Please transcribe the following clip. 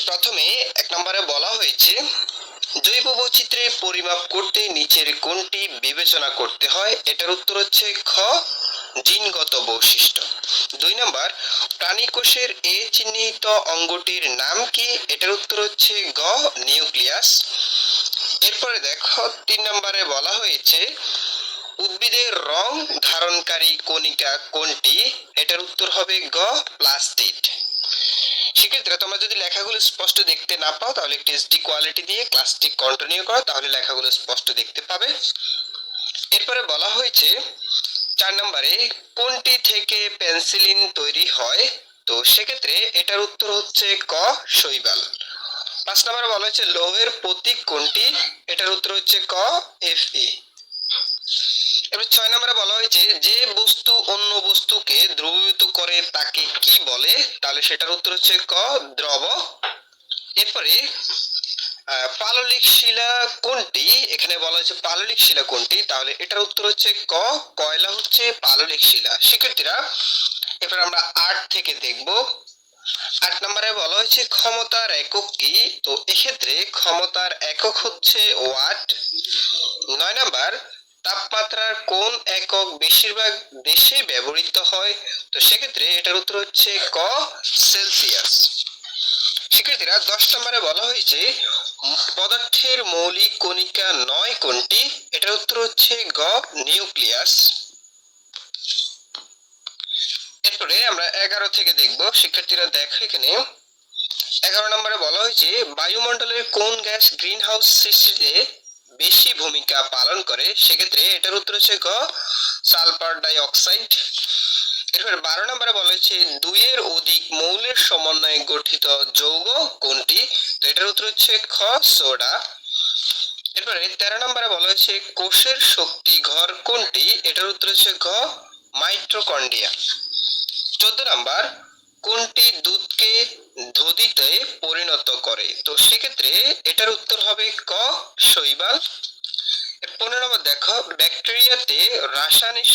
প্রথমে 1 নম্বরে বলা হয়েছে জৈব বৈচিত্র্যের পরিমাপ করতে নিচের কোনটি বিবেচনা করতে হয়? এটার উত্তর হচ্ছে খ জিনগত বৈশিষ্ট্য। 2 নম্বর প্রাণী কোষের এ চিহ্নিত অঙ্গটির নাম কি? এটার উত্তর হচ্ছে গ নিউক্লিয়াস। এরপরে দেখো 3 নম্বরে বলা হয়েছে উদ্ভিদের রং ধারণকারী কণিকা কোনটি? এটার উত্তর হবে গ প্লাস্টিড। সেক্ষেত্রে তোমরা যদি লেখাগুলো স্পষ্ট দেখতে না পাও তাহলে একটু এইচডি কোয়ালিটি দিয়ে ক্লাসটি কন্টিনিউ করো, তাহলে লেখাগুলো স্পষ্ট দেখতে পাবে। এরপরে বলা হয়েছে 4 নম্বরে কোনটি থেকে পেন্সিলিন তৈরি হয়? তো সেক্ষেত্রে এটার উত্তর হচ্ছে ক শৈবাল। 5 নম্বরে বলা হয়েছে লৌহের প্রতীক কোনটি? এটার উত্তর হচ্ছে ক Fe। এবার 6 নম্বরে বলা হয়েছে যে বস্তু অন্য বস্তুকে দ্রবীভূত করে তাকে কি বলে? তাহলে সেটার উত্তর হচ্ছে ক দ্রব। এরপরে পাললিক শিলা কোনটি? এখানে বলা হয়েছে পাললিক শিলা কোনটি? তাহলে এটার উত্তর হচ্ছে ক কয়লা হচ্ছে পাললিক শিলা। শিক্ষার্থীরা এবার আমরা 8 থেকে দেখব। 8 নম্বরে বলা হয়েছে ক্ষমতার একক কি? তো এক্ষেত্রে ক্ষমতার একক হচ্ছে ওয়াট। 9 নম্বর তাপমাত্রার কোন একক বেশিরভাগ দেশে ব্যবহৃত হয়? তো সেক্ষেত্রে এটার উত্তর হচ্ছে ক সেলসিয়াস। শিক্ষার্থীরা 10 নম্বরে বলা হয়েছে পদার্থের মৌলিক কণিকা নয় কোনটি? এটার উত্তর হচ্ছে গ নিউক্লিয়াস। এরপরে আমরা 11 থেকে দেখব। শিক্ষার্থীরা দেখো এখানে 11 নম্বরে বলা হয়েছে বায়ুমণ্ডলের কোন গ্যাস গ্রিন হাউস সৃষ্টিতে বেশি ভূমিকা পালন করে? সেক্ষেত্রে এটার উত্তর হচ্ছে গ সালফার ডাই অক্সাইড। এরপর 12 নম্বরে বলা হয়েছে 2 এর অধিক মৌলের সমন্বয়ে গঠিত যৌগ কোনটি? তো এটার উত্তর হচ্ছে খ সোডা। এরপরে 13 নম্বরে বলা হয়েছে কোষের শক্তি ঘর কোনটি? এটার উত্তর হচ্ছে গ মাইটোকন্ড্রিয়া। 14 নম্বর কোনটি দুধকে দধিতে পরিণত করে? তো সেক্ষেত্রে এটার উত্তর হবে ক শৈবাল। 15 নম্বর দেখো ব্যাকটেরিয়াতে রাসায়নিক